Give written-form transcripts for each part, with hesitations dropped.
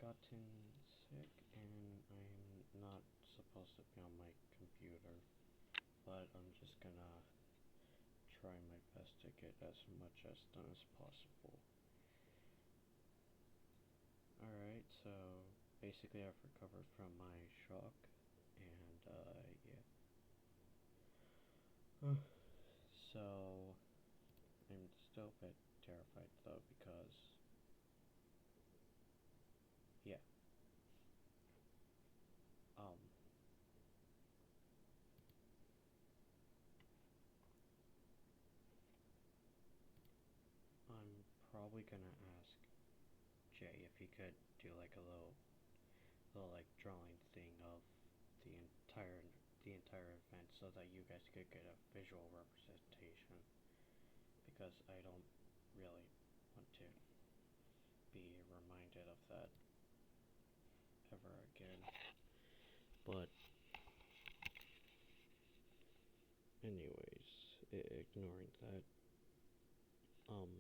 gotten sick and I'm not supposed to be on my computer, but I'm just gonna try my best to get as much as done as possible. Alright, so basically I've recovered from my shock, and yeah. So, I'm still a bit terrified though, because, yeah, um, I'm probably gonna ask Jay if he could do like a little like drawing thing of the entire event so that you guys could get a visual representation, because I don't really want to be reminded of that ever again. But anyways, ignoring that, um,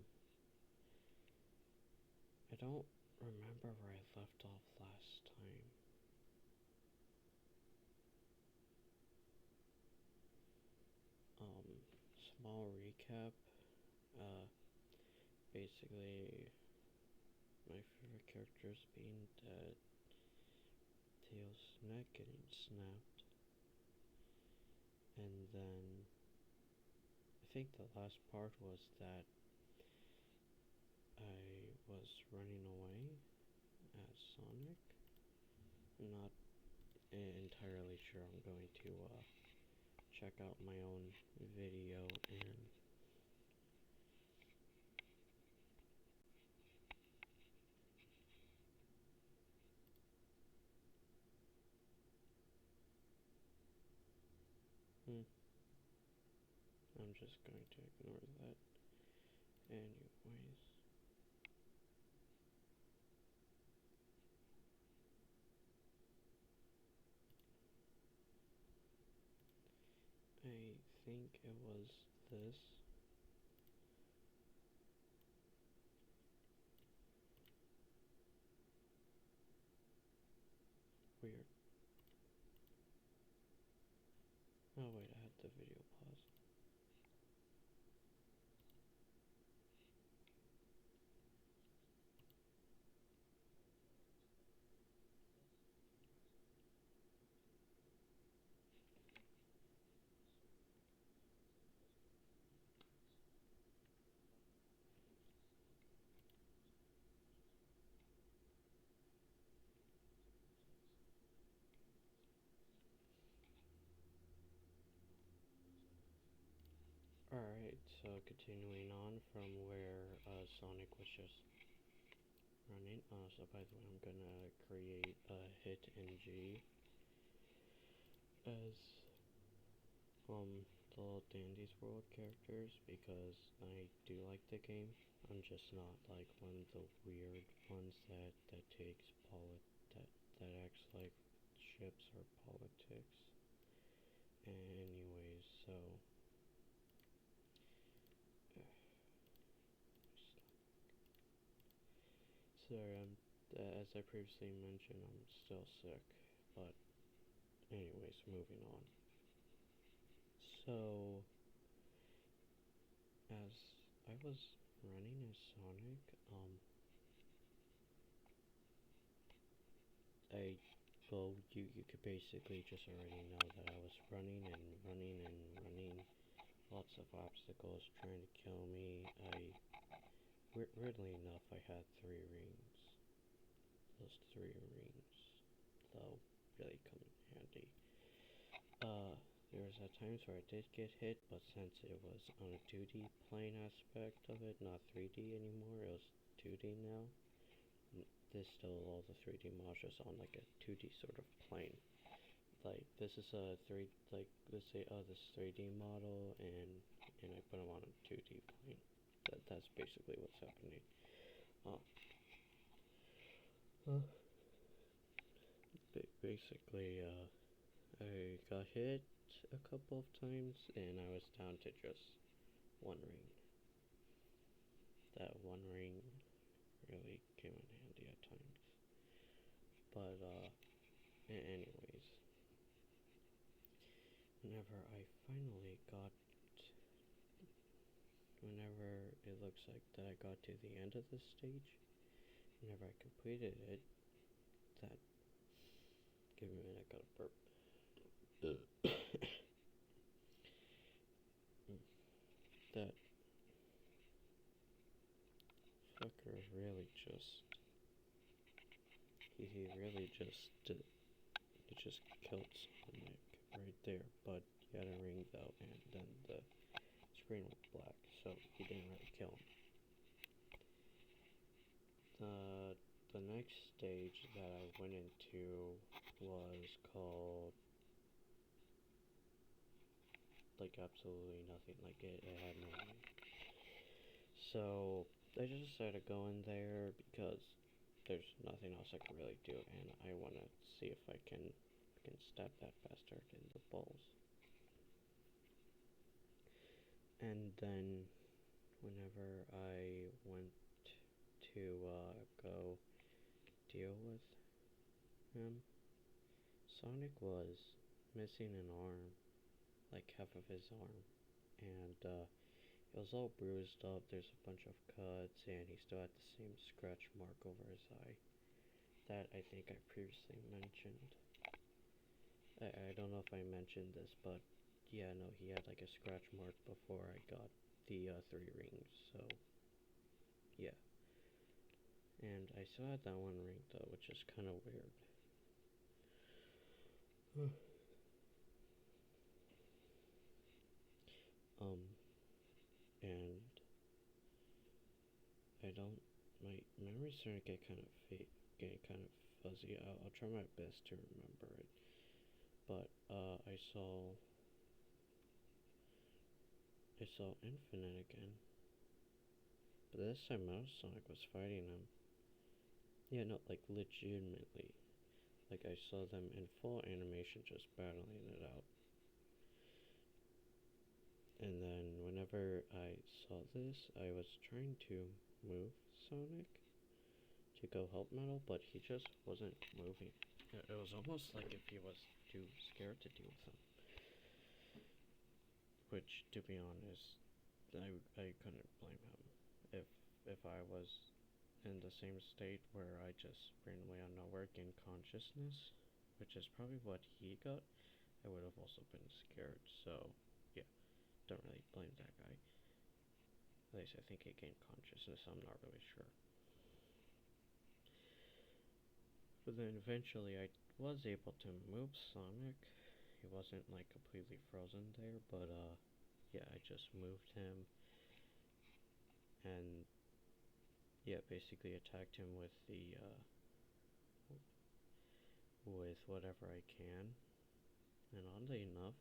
I don't remember where I left off last time. Um, Small recap. Uh, Basically, my favorite characters being dead, Tails' neck getting snapped, and then I think the last part was that I was running away as Sonic. I'm not entirely sure. I'm going to check out my own video and I'm just going to ignore that. Anyways, I think it was this. Weird. Oh wait, I had the video paused. Alright, so continuing on from where Sonic was just running. So by the way, I'm gonna create a hit NG as the little Dandy's World characters, because I do like the game. I'm just not like one of the weird ones that takes that acts like ships or politics. Anyways, so sorry, as I previously mentioned, I'm still sick. But anyways, moving on. So as I was running as Sonic, I well, you could basically just already know that I was running and running and running, lots of obstacles trying to kill me. Weirdly enough, I had 3 rings. Those 3 rings, though, really come in handy. There was at times where I did get hit, but since it was on a 2D plane aspect of it, not 3D anymore, it was 2D now. There's still all the 3D modules on like a 2D sort of plane. Like this is a let's say this 3D model, and I put them on a 2D plane. That's basically what's happening. Uh, uh, basically, I got hit a couple of times, and I was down to just 1 ring. That 1 ring really came in handy at times. But, anyways, whenever I finally got, whenever it looks like that I got to the end of this stage, whenever I completed it, that, give me a minute, I got a burp. That fucker really just, he really just, he just killed Sonic right there, but he had a ring though, and then the screen went black, so he didn't really kill him. The next stage that I went into was called, like, absolutely nothing, like, it had no name. So, I just decided to go in there because there's nothing else I can really do, and I want to see if I can stab that bastard in the balls. And then, whenever I went to go deal with him, Sonic was missing an arm, like half of his arm, and it was all bruised up. There's a bunch of cuts, and he still had the same scratch mark over his eye that I think I previously mentioned. I don't know if I mentioned this, but yeah, no, he had like a scratch mark before I got the 3 rings, so yeah. And I still had that 1 ring though, which is kind of weird. And I don't, my memory's starting to get kind of getting kind of fuzzy. I'll try my best to remember it. But I saw Infinite again. But this time Metal Sonic was fighting him. Yeah, no, like legitimately. Like I saw them in full animation just battling it out. And then whenever I saw this, I was trying to move Sonic to go help Metal, but he just wasn't moving. It was almost like if he was too scared to deal with him. Which, to be honest, I couldn't blame him. If I was in the same state where I just randomly out of nowhere gained consciousness, which is probably what he got, I would have also been scared. So, yeah, don't really blame that guy. At least I think he gained consciousness, I'm not really sure. But then eventually I was able to move Sonic. He wasn't like completely frozen there, but yeah, I just moved him and yeah, basically attacked him with the with whatever I can. And oddly enough,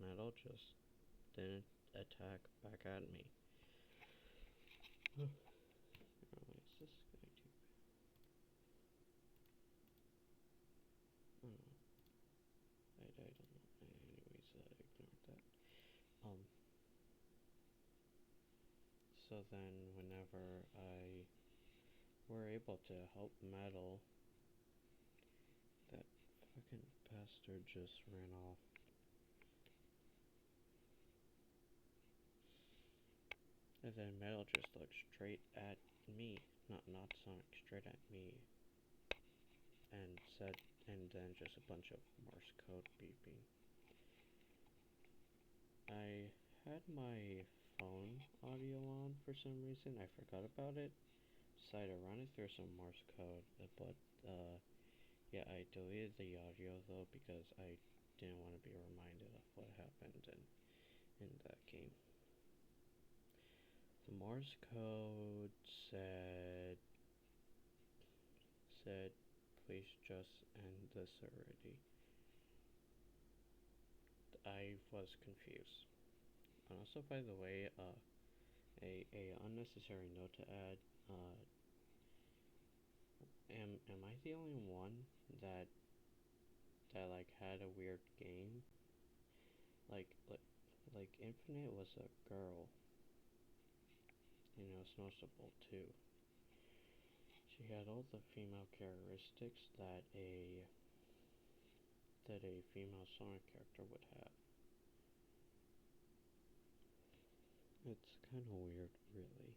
Metal just didn't attack back at me. Oh, is this guy too? Oh, I don't know. Anyways, ignore that. So then whenever I were able to help Metal, that fucking bastard just ran off. And then Metal just looked straight at me, not Sonic, straight at me, and said, and then just a bunch of Morse code beeping. I had my phone audio on for some reason. I forgot about it. Decided to run it through some Morse code, but yeah, I deleted the audio though because I didn't want to be reminded of what happened in that game. The Morse code said, please just end this already. I was confused. And also, by the way, a unnecessary note to add. Am I the only one that like had a weird game? Like Infinite was a girl. You know, it's noticeable too. She had all the female characteristics that a female Sonic character would have. It's kind of weird, really,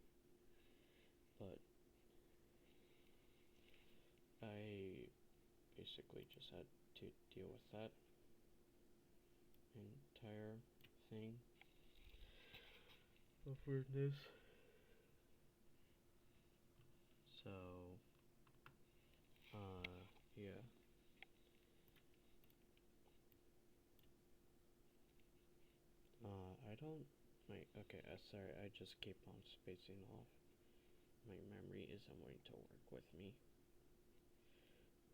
but I basically just had to deal with that entire thing of weirdness. So, yeah. I don't, okay, sorry, I just keep on spacing off. My memory isn't wanting to work with me.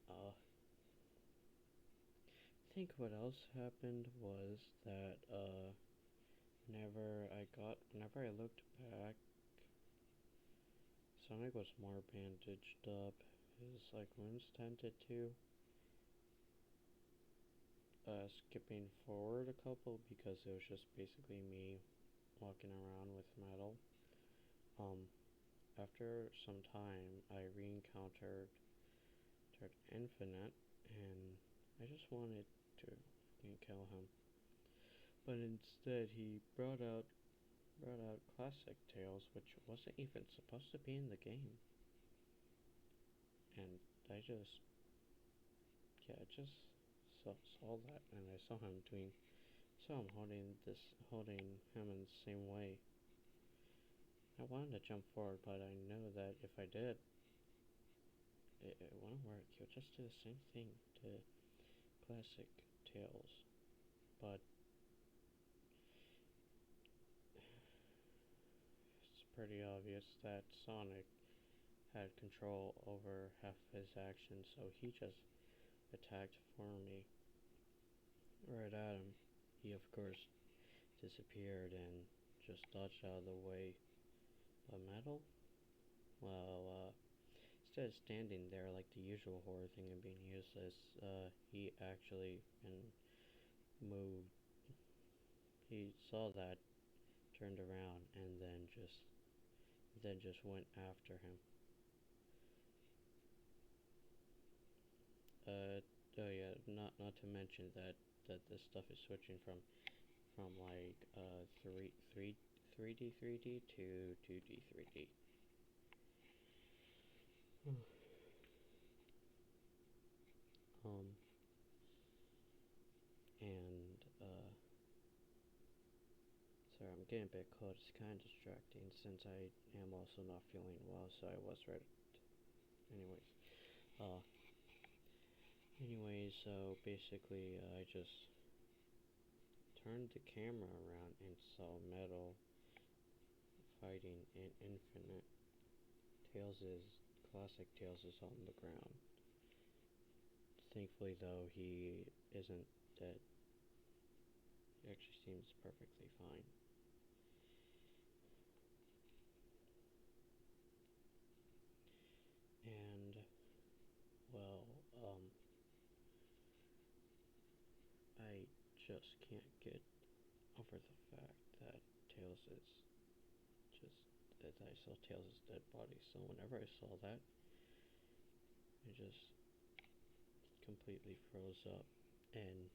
I think what else happened was that, whenever I looked back, Sonic was more bandaged up. His, wounds tended to, skipping forward a couple because it was just basically me walking around with metal. After some time, I re-encountered Infinite, and I just wanted to kill him. But instead, he brought out Classic Tails, which wasn't even supposed to be in the game. And I just saw that, and I saw him holding him in the same way. I wanted to jump forward, but I know that if I did, it wouldn't work. He'll just do the same thing to Classic Tails, but it's pretty obvious that Sonic had control over half his actions, so he just attacked for me right at him. He, of course, disappeared and just dodged out of the way. But Metal? Well, instead of standing there like the usual horror thing and being useless, he actually moved. He saw that, turned around, and then just went after him. Oh yeah, not to mention that this stuff is switching from 3D to 2D 3D. And sorry, I'm getting a bit cold. It's kind of distracting since I am also not feeling well, so I was ready. Anyways, uh, so basically, I just turned the camera around and saw Metal fighting in Infinite. Classic Tails is on the ground. Thankfully, though, he isn't dead. He actually seems perfectly fine. And, well, I just can't get over the fact that Tails is just, that I saw Tails' dead body. So whenever I saw that, I just completely froze up, and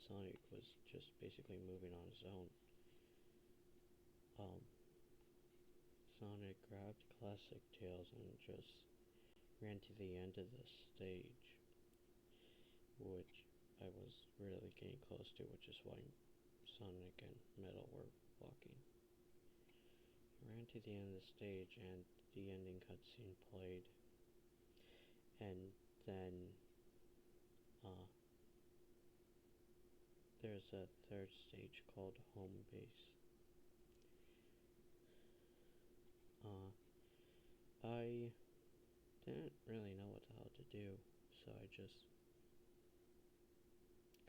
Sonic was just basically moving on his own. Sonic grabbed Classic Tails and just ran to the end of the stage, which I was really getting close to, which is why Sonic and Metal were walking. I ran to the end of the stage, and the ending cutscene played, and then there's a third stage called Home Base. I didn't really know what the hell to do, so I just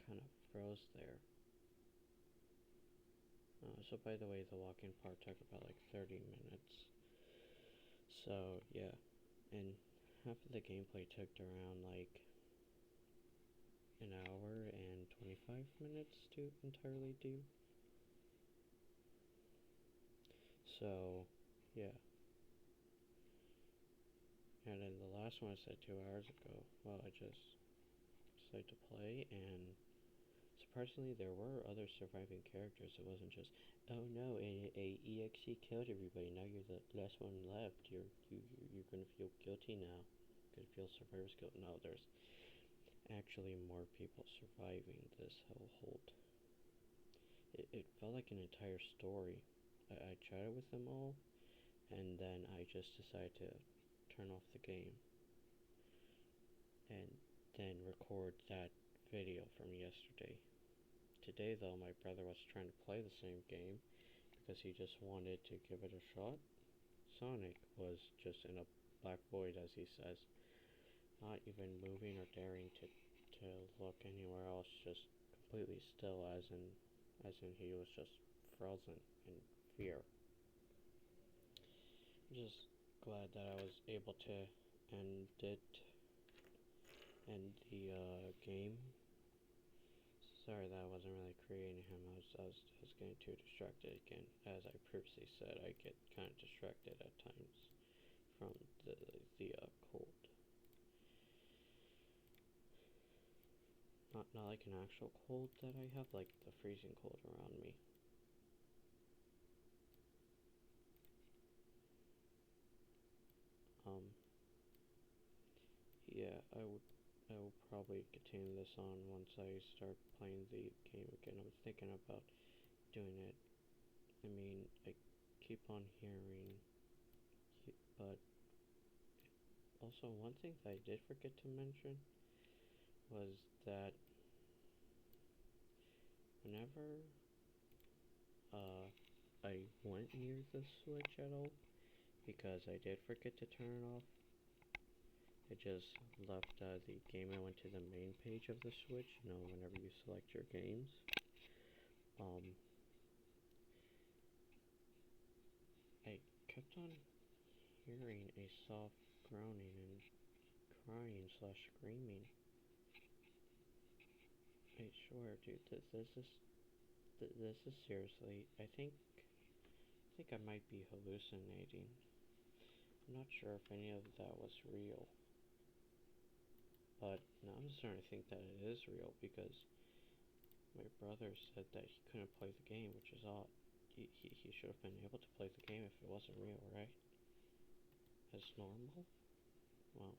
kind of froze there. So by the way, the walking part took about 30 minutes. So yeah, and half of the gameplay took around an hour and 25 minutes to entirely do. So yeah. And in the last one I said 2 hours ago. Well, I just decided to play, and surprisingly, there were other surviving characters. It wasn't just, oh no, a EXE killed everybody. Now you're the last one left. You're gonna feel guilty now. You're gonna feel survivor's guilt. No, there's actually more people surviving this hellhole. It felt like an entire story. I chatted with them all, and then I just decided to turn off the game and then record that video from yesterday. Today, though, my brother was trying to play the same game because he just wanted to give it a shot. Sonic was just in a black void, as he says, not even moving or daring to look anywhere else, just completely still, as in he was just frozen in fear. I'm just glad that I was able to end the game. Sorry that I wasn't really creating him. I was getting too distracted again. As I previously said, I get kind of distracted at times from the cold. Not like an actual cold that I have, like the freezing cold around me. Yeah, I will probably continue this on once I start playing the game again. I'm thinking about doing it. I mean, I keep on hearing, but also one thing that I did forget to mention was that whenever I went near the Switch at all, because I did forget to turn it off, I just left the game. I went to the main page of the Switch, whenever you select your games. I kept on hearing a soft groaning and crying slash screaming. I swear, dude, this is seriously. I think I might be hallucinating. I'm not sure if any of that was real. But now I'm starting to think that it is real because my brother said that he couldn't play the game, which is odd. He should have been able to play the game if it wasn't real, right? As normal? Well,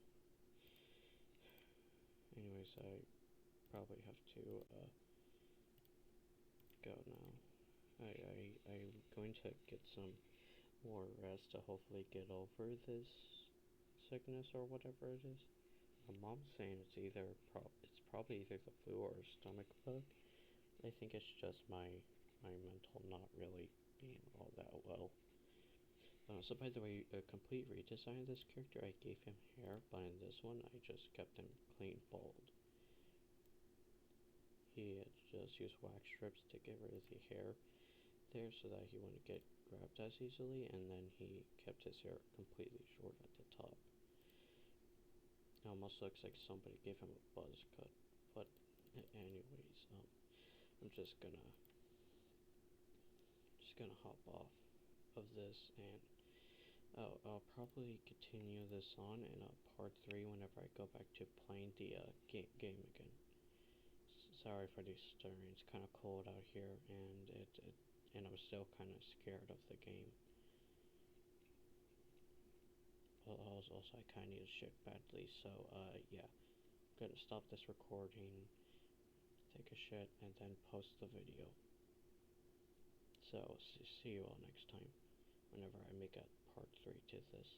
anyways, I probably have to go now. I'm going to get some more rest to hopefully get over this sickness or whatever it is. My mom's saying it's probably either the flu or a stomach bug. I think it's just my mental not really being all that well. So by the way, a complete redesign of this character. I gave him hair, but in this one, I just kept him clean bald. He had just used wax strips to get rid of the hair there so that he wouldn't get grabbed as easily, and then he kept his hair completely short at the top. It almost looks like somebody gave him a buzz cut, but anyways, I'm just gonna hop off of this, and I'll probably continue this on in part 3 whenever I go back to playing the game again. Sorry for the stirring. It's kind of cold out here, and I'm still kind of scared of the game. Also, I kind of need to shit badly, so yeah. I'm gonna stop this recording, take a shit, and then post the video. So, see you all next time, whenever I make a part 3 to this.